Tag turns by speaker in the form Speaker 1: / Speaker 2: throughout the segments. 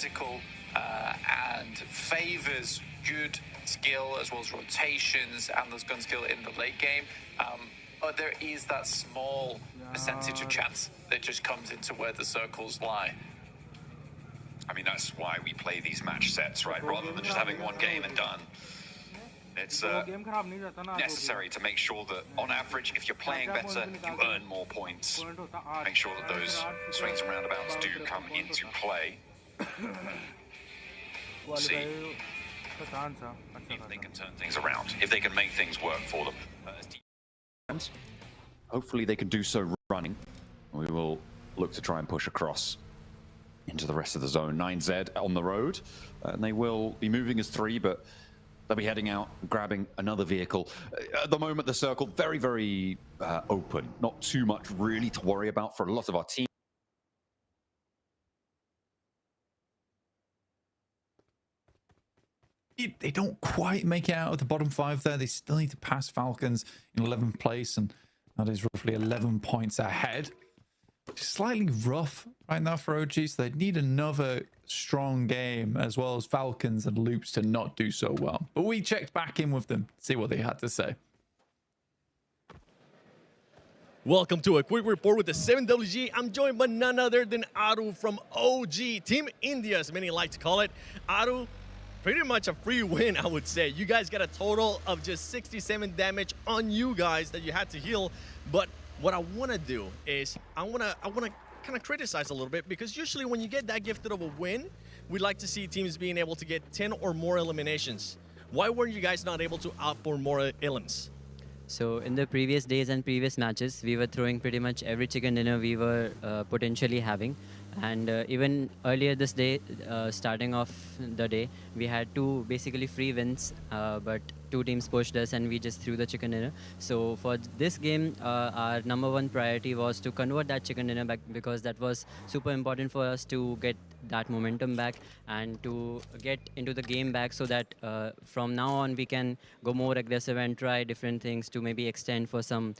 Speaker 1: tactical and favors good skill as well as rotations and those gun skill in the late game. But there is that small percentage of chance that just comes into where the circles lie.
Speaker 2: I mean, that's why we play these match sets, right? Rather than just having one game and done. It's necessary to make sure that, on average, if you're playing better, you earn more points. Make sure that those swings and roundabouts do come into play. We'll see if they can turn things around, if they can make things work for them.
Speaker 3: Hopefully they can do so running. We will look to try and push across into the rest of the zone. 9Z on the road, and they will be moving as 3, but they'll be heading out, grabbing another vehicle. At the moment, the circle very, very open. Not too much really to worry about for a lot of our team.
Speaker 4: They don't quite make it out of the bottom 5 there. They still need to pass Falcons in 11th place, and that is roughly 11 points ahead. It's slightly rough right now for OG, so they need another strong game as well as Falcons and Loops to not do so well. But we checked back in with them, see what they had to say.
Speaker 5: Welcome to a quick report with the 7WG. I'm joined by none other than Aru from OG, Team India, as many like to call it. Aru, pretty much a free win, I would say. You guys got a total of just 67 damage on you guys that you had to heal. But what I want to do is I want to kind of criticize a little bit, because usually when you get that gifted of a win, we like to see teams being able to get 10 or more eliminations. Why were you guys not able to opt for more elims?
Speaker 6: So in the previous days and previous matches, we were throwing pretty much every chicken dinner we were potentially having. And even earlier this day, starting off the day, we had 2 basically free wins, but 2 teams pushed us and we just threw the chicken dinner. So for this game, our #1 priority was to convert that chicken dinner back, because that was super important for us to get that momentum back and to get into the game back, so that from now on we can go more aggressive and try different things to maybe extend for some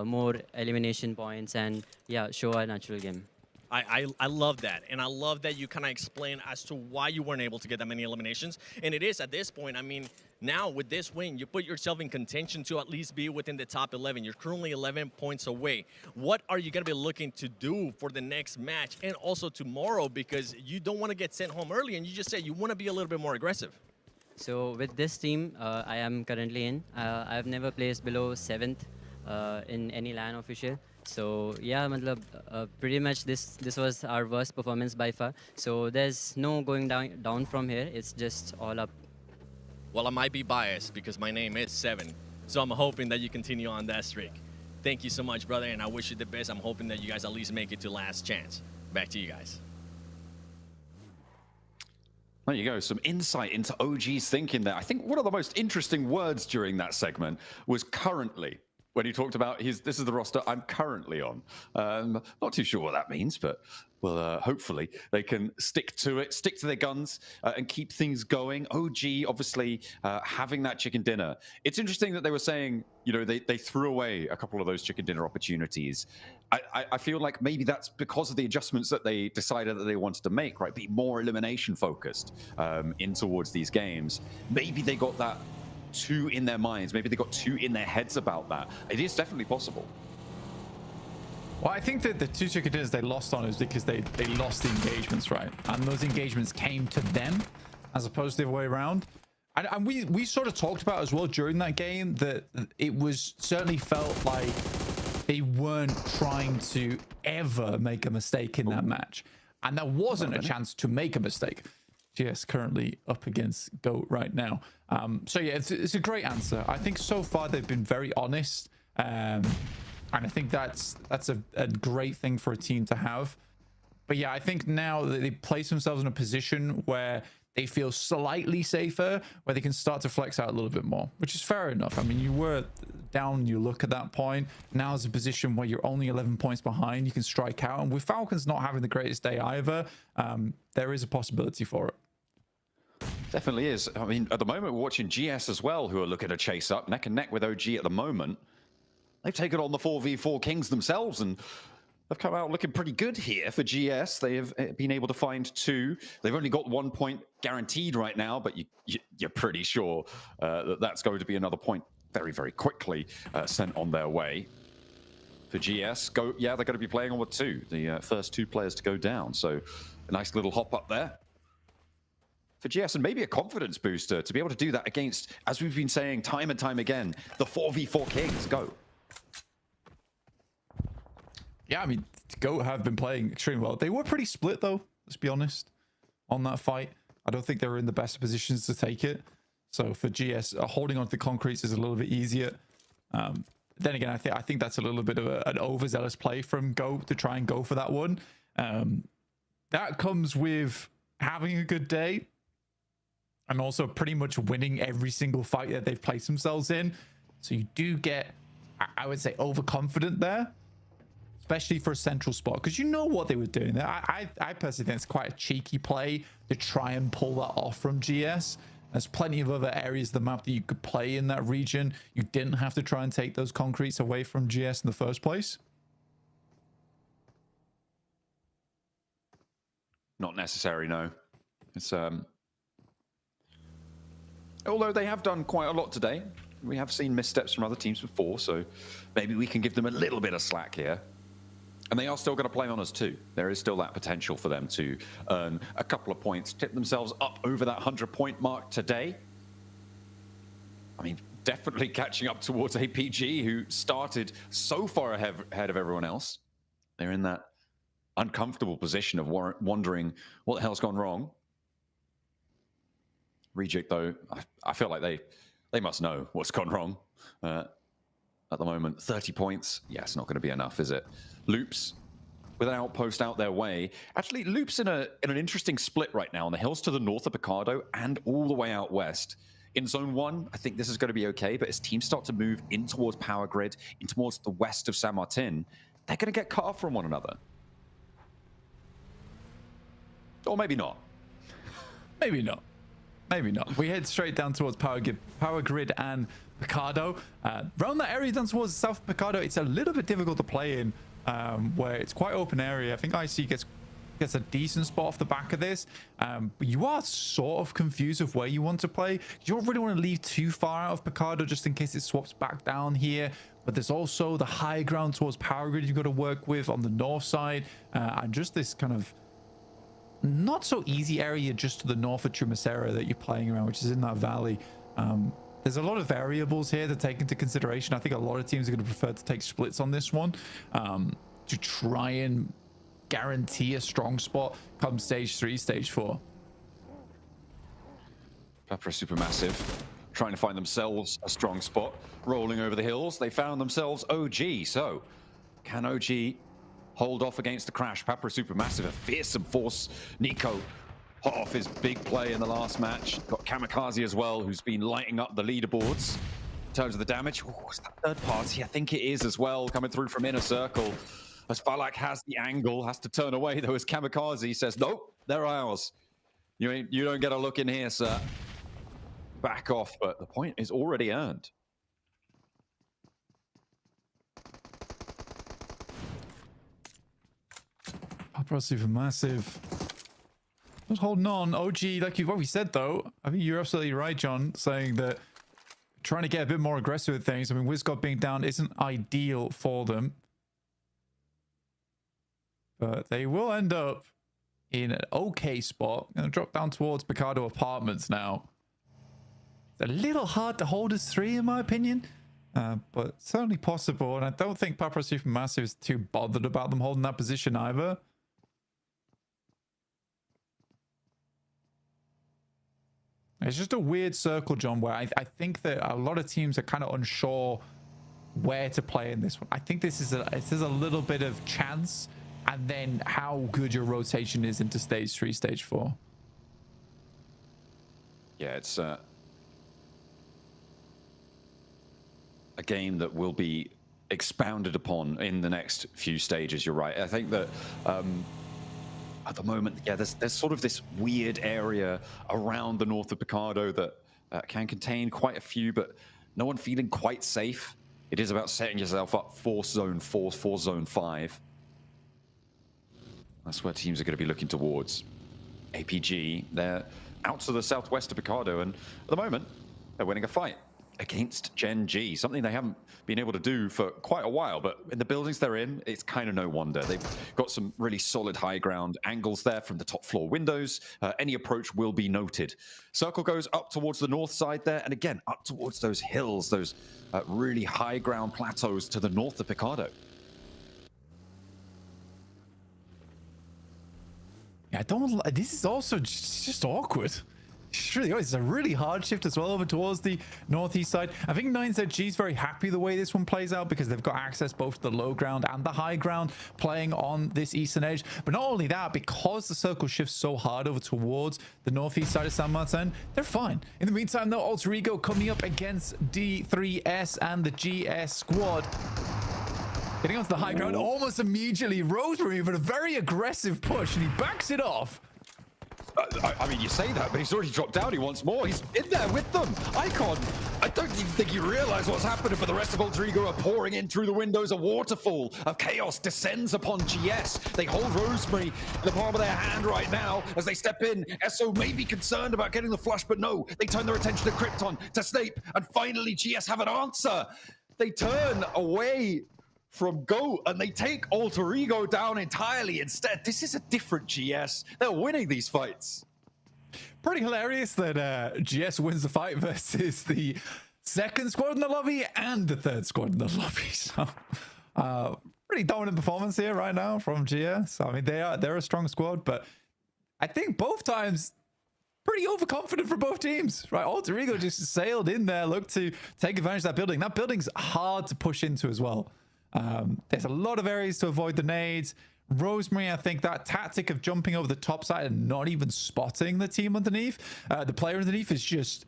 Speaker 6: more elimination points and show our natural game.
Speaker 5: I love that, and I love that you kind of explain as to why you weren't able to get that many eliminations. And it is at this point, I mean, now with this win, you put yourself in contention to at least be within the top 11. You're currently 11 points away. What are you going to be looking to do for the next match and also tomorrow, because you don't want to get sent home early, and you just said you want to be a little bit more aggressive?
Speaker 6: So with this team I am currently in, I've never placed below 7th in any LAN official. So yeah, pretty much this was our worst performance by far. So there's no going down from here. It's just all up.
Speaker 5: Well, I might be biased because my name is 7. So I'm hoping that you continue on that streak. Thank you so much, brother, and I wish you the best. I'm hoping that you guys at least make it to last chance. Back to you guys.
Speaker 3: There you go, some insight into OG's thinking there. I think one of the most interesting words during that segment was currently. When he talked about this is the roster I'm currently on. Not too sure what that means, but well, hopefully they can stick to it, stick to their guns, and keep things going. OG, obviously, having that chicken dinner. It's interesting that they were saying, you know, they threw away a couple of those chicken dinner opportunities. I feel like maybe that's because of the adjustments that they decided that they wanted to make, right? Be more elimination focused in towards these games. Maybe they got that 2 in their minds. Maybe they got 2 in their heads about that. It is definitely possible.
Speaker 4: Well, I think that the 2 chicken dinners they lost on is because they lost the engagements, right? And those engagements came to them as opposed to the other way around. And we sort of talked about as well during that game that it was certainly felt like they weren't trying to ever make a mistake in that match. And there wasn't a chance to make a mistake. GS currently up against GOAT right now. So yeah, it's a great answer. I think so far they've been very honest. And I think that's a great thing for a team to have. But yeah, I think now that they place themselves in a position where they feel slightly safer, where they can start to flex out a little bit more, which is fair enough. I mean, you were down you look at that point. Now is a position where you're only 11 points behind. You can strike out. And with Falcons not having the greatest day either, there is a possibility for it.
Speaker 3: Definitely is. I mean, at the moment, we're watching GS as well, who are looking to chase up neck and neck with OG at the moment. They've taken on the 4v4 Kings themselves, and have come out looking pretty good here for GS. They have been able to find 2. They've only got 1 point guaranteed right now, but you're pretty sure that that's going to be another point very, very quickly sent on their way. For GS, they're going to be playing on with 2, the first 2 players to go down. So a nice little hop up there for GS, and maybe a confidence booster to be able to do that against, as we've been saying time and time again, the 4v4 Kings. Go.
Speaker 4: Yeah, I mean, Goat have been playing extremely well. They were pretty split, though, let's be honest, on that fight. I don't think they were in the best positions to take it. So for GS, holding on to the concretes is a little bit easier. Then again, I think that's a little bit of an overzealous play from Goat to try and go for that one. That comes with having a good day and also pretty much winning every single fight that they've placed themselves in. So you do get, I would say, overconfident there, especially for a central spot, because you know what they were doing there. I personally think it's quite a cheeky play to try and pull that off from GS. There's plenty of other areas of the map that you could play in that region. You didn't have to try and take those concretes away from GS in the first place.
Speaker 3: Not necessary, no. It's although they have done quite a lot today. We have seen missteps from other teams before, so maybe we can give them a little bit of slack here. And they are still going to play on us too. There is still that potential for them to earn a couple of points, tip themselves up over that 100-point mark today. I mean, definitely catching up towards APG, who started so far ahead of everyone else. They're in that uncomfortable position of wondering what the hell's gone wrong. Reject, though, I feel like they must know what's gone wrong. At the moment, 30 points. Yeah, it's not going to be enough, is it? Loops with an outpost out their way. Actually, Loops in an interesting split right now on the hills to the north of Picado and all the way out west. In Zone 1, I think this is going to be okay, but as teams start to move in towards Power Grid, in towards the west of San Martin, they're going to get cut off from one another. Or maybe not.
Speaker 4: Maybe not. Maybe not. We head straight down towards Power Grid and Picado. Around that area down towards South Picado, it's a little bit difficult to play in, where it's quite open area. I think IC gets a decent spot off the back of this, but you are sort of confused of where you want to play. You don't really want to leave too far out of Picado just in case it swaps back down here. But there's also the high ground towards Power Grid you've got to work with on the north side, and just this kind of not so easy area just to the north of Chumacera that you're playing around, which is in that valley. There's a lot of variables here to take into consideration. I think a lot of teams are going to prefer to take splits on this one, to try and guarantee a strong spot come stage 3, stage 4.
Speaker 3: Pepper Supermassive trying to find themselves a strong spot. Rolling over the hills, they found themselves OG. So can OG hold off against the crash? Pepper Supermassive, a fearsome force. Nico hot off his big play in the last match. Got Kamikaze as well, who's been lighting up the leaderboards. In terms of the damage, is that third party? I think it is as well, coming through from inner circle. As Falak has the angle, has to turn away though, as Kamikaze says, nope, they're ours. You don't get a look in here, sir. Back off, but the point is already earned.
Speaker 4: Papa Supermassive just holding on. OG, like what we said though, I think you're absolutely right, John, saying that trying to get a bit more aggressive with things. I mean, WizGod being down isn't ideal for them, but they will end up in an okay spot. Gonna drop down towards Picado Apartments now. It's a little hard to hold as 3 in my opinion, but certainly possible. And I don't think Papa Supermassive is too bothered about them holding that position either. It's just a weird circle, John, where I think that a lot of teams are kind of unsure where to play in this one. I think this is a little bit of chance, and then how good your rotation is into stage 3, stage 4.
Speaker 3: Yeah, it's a game that will be expounded upon in the next few stages. You're right. I think that at the moment, yeah, there's sort of this weird area around the north of Picado that can contain quite a few, but no one feeling quite safe. It is about setting yourself up for Zone 4, for Zone 5. That's where teams are going to be looking towards. APG, they're out to the southwest of Picardo, and at the moment, they're winning a fight against Gen G, something they haven't been able to do for quite a while, but in the buildings they're in, it's kind of no wonder. They've got some really solid high ground angles there from the top floor windows. Any approach will be noted. Circle goes up towards the north side there, and again, up towards those hills, those really high ground plateaus to the north of Picardo.
Speaker 4: Yeah, I don't. This is also just awkward. It's a really hard shift as well over towards the northeast side. I think 9ZG is very happy the way this one plays out because they've got access both to the low ground and the high ground playing on this eastern edge. But not only that, because the circle shifts so hard over towards the northeast side of San Martin, they're fine. In the meantime, though, Alter Ego coming up against D3S and the GS squad. Getting onto the high ground almost immediately. Rosemary with a very aggressive push, and he backs it off.
Speaker 3: I mean, you say that, but he's already dropped down. He wants more. He's in there with them. Icon, I don't even think you realize what's happening, but the rest of Alter Ego are pouring in through the windows. A waterfall of chaos descends upon GS. They hold Rosemary in the palm of their hand right now as they step in. SO may be concerned about getting the flush, but no. They turn their attention to Krypton, to Snape, and finally GS have an answer. They turn away from Go, and they take Alter Ego down entirely instead. This is a different GS. They're winning these fights.
Speaker 4: Pretty hilarious that GS wins the fight versus the second squad in the lobby and the third squad in the lobby. So, pretty dominant performance here right now from GS. I mean, they're a strong squad, but I think both times pretty overconfident for both teams, right? Alter Ego just sailed in there, looked to take advantage of that building. That building's hard to push into as well. There's a lot of areas to avoid the nades. Rosemary, I think that tactic of jumping over the top side and not even spotting the team underneath, the player underneath, is just,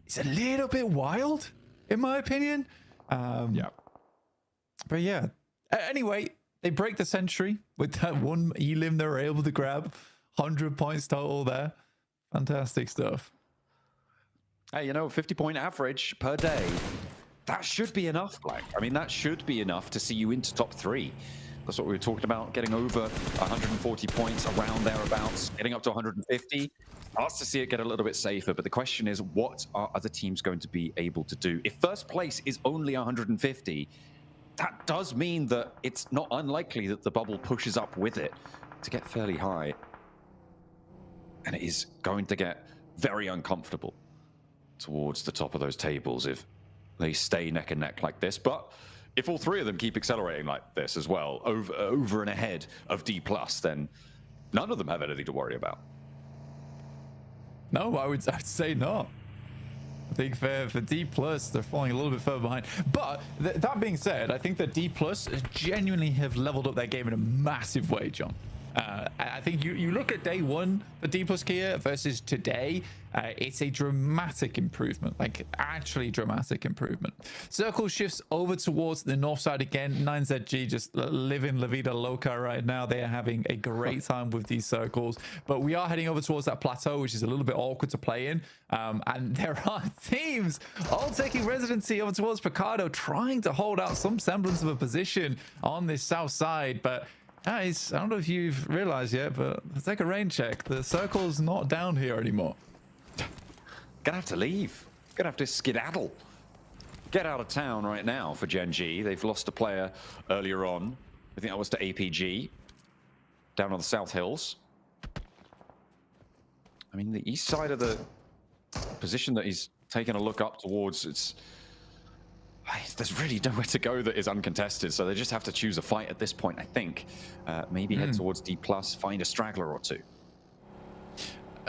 Speaker 4: it's a little bit wild, in my opinion.
Speaker 3: Yeah.
Speaker 4: But yeah. Anyway, they break the sentry with that one elim they were able to grab. 100 points total there. Fantastic stuff.
Speaker 3: Hey, you know, 50-point average per day. That should be enough, Black. I mean, that should be enough to see you into top 3. That's what we were talking about, getting over 140 points, around thereabouts, getting up to 150. Starts to see it get a little bit safer, but the question is, what are other teams going to be able to do? If first place is only 150, that does mean that it's not unlikely that the bubble pushes up with it to get fairly high. And it is going to get very uncomfortable towards the top of those tables if they stay neck and neck like this. But if all three of them keep accelerating like this as well, over and ahead of D+, then none of them have anything to worry about.
Speaker 4: No, I'd say not. I think for D+, they're falling a little bit further behind. But that being said, I think that D+ genuinely have leveled up their game in a massive way, John. I think you look at day one for D+ Kia versus today, it's a dramatic improvement, like actually dramatic improvement. Circle shifts over towards the north side again. 9ZG just living La Vida Loca right now. They are having a great time with these circles, but we are heading over towards that plateau, which is a little bit awkward to play in. And there are teams all taking residency over towards Picardo, trying to hold out some semblance of a position on this south side, but guys, I don't know if you've realized yet, but let's take a rain check. The circle's not down here anymore.
Speaker 3: Gonna have to leave. Gonna have to skedaddle. Get out of town right now for Gen G. They've lost a player earlier on. I think that was to APG. Down on the South Hills. I mean, the east side of the position that he's taken a look up towards, there's really nowhere to go that is uncontested, so they just have to choose a fight at this point, I think. Maybe head towards D+, find a straggler or two.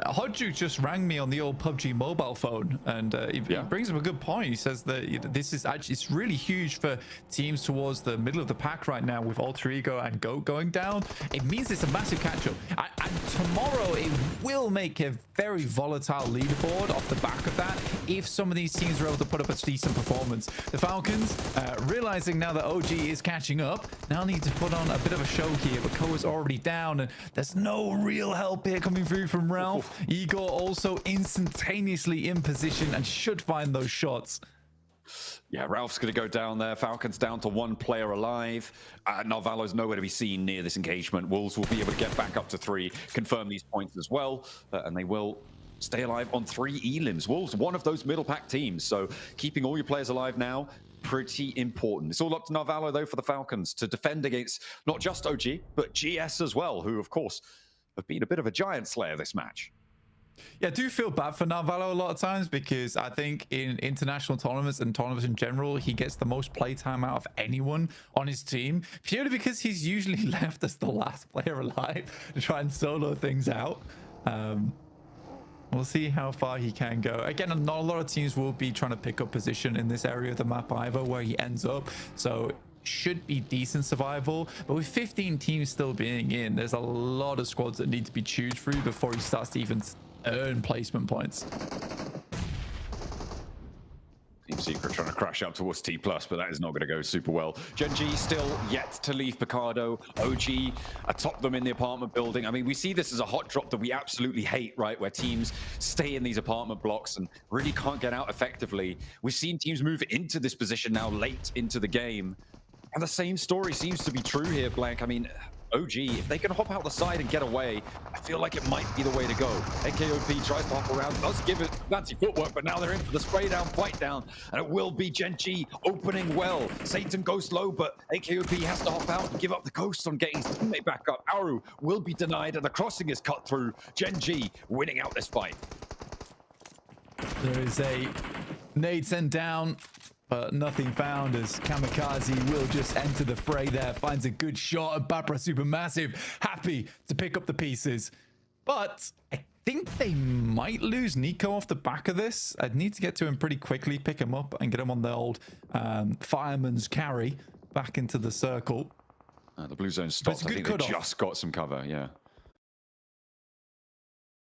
Speaker 4: Hodjuk just rang me on the old PUBG mobile phone, and he brings up a good point. He says that this is actually, it's really huge for teams towards the middle of the pack right now with Alter Ego and GOAT going down. It means it's a massive catch-up. And tomorrow it will make a very volatile leaderboard off the back of that if some of these teams are able to put up a decent performance. The Falcons, realizing now that OG is catching up, now need to put on a bit of a show here, but Koa's already down, and there's no real help here coming through from Ralph. Igor also instantaneously in position and should find those shots.
Speaker 3: Yeah, Ralph's going to go down there. Falcons down to 1 player alive. Narvalo's nowhere to be seen near this engagement. Wolves will be able to get back up to 3, confirm these points as well, and they will stay alive on 3 elims. Wolves, one of those middle pack teams, so keeping all your players alive now, pretty important. It's all up to Narvalo, though, for the Falcons to defend against not just OG, but GS as well, who, of course, have been a bit of a giant slayer this match.
Speaker 4: Yeah, I do feel bad for Narvalo a lot of times because I think in international tournaments and tournaments in general, he gets the most playtime out of anyone on his team, purely because he's usually left as the last player alive to try and solo things out. We'll see how far he can go. Again, not a lot of teams will be trying to pick up position in this area of the map either, where he ends up. So should be decent survival, but with 15 teams still being in, there's a lot of squads that need to be chewed through before he starts to even earn placement points.
Speaker 3: Team Secret trying to crash up towards T+, but that is not going to go super well. Gen G still yet to leave Picardo. OG atop them in the apartment building. I mean, we see this as a hot drop that we absolutely hate, right? Where teams stay in these apartment blocks and really can't get out effectively. We've seen teams move into this position now late into the game. And the same story seems to be true here, Blank. I mean, OG, if they can hop out the side and get away, I feel like it might be the way to go. AKOP tries to hop around, does give it fancy footwork, but now they're in for the spray down, fight down, and it will be Gen G opening well. Satan goes low, but AKOP has to hop out and give up the ghost on getting his teammate back up. Aru will be denied, and the crossing is cut through. Gen G winning out this fight.
Speaker 4: There is a nade sent down, but nothing found as Kamikaze will just enter the fray there. Finds a good shot, and Babra Supermassive happy to pick up the pieces. But I think they might lose Nico off the back of this. I'd need to get to him pretty quickly, pick him up, and get him on the old fireman's carry back into the circle.
Speaker 3: The blue zone stopped. I think they just got some cover, yeah.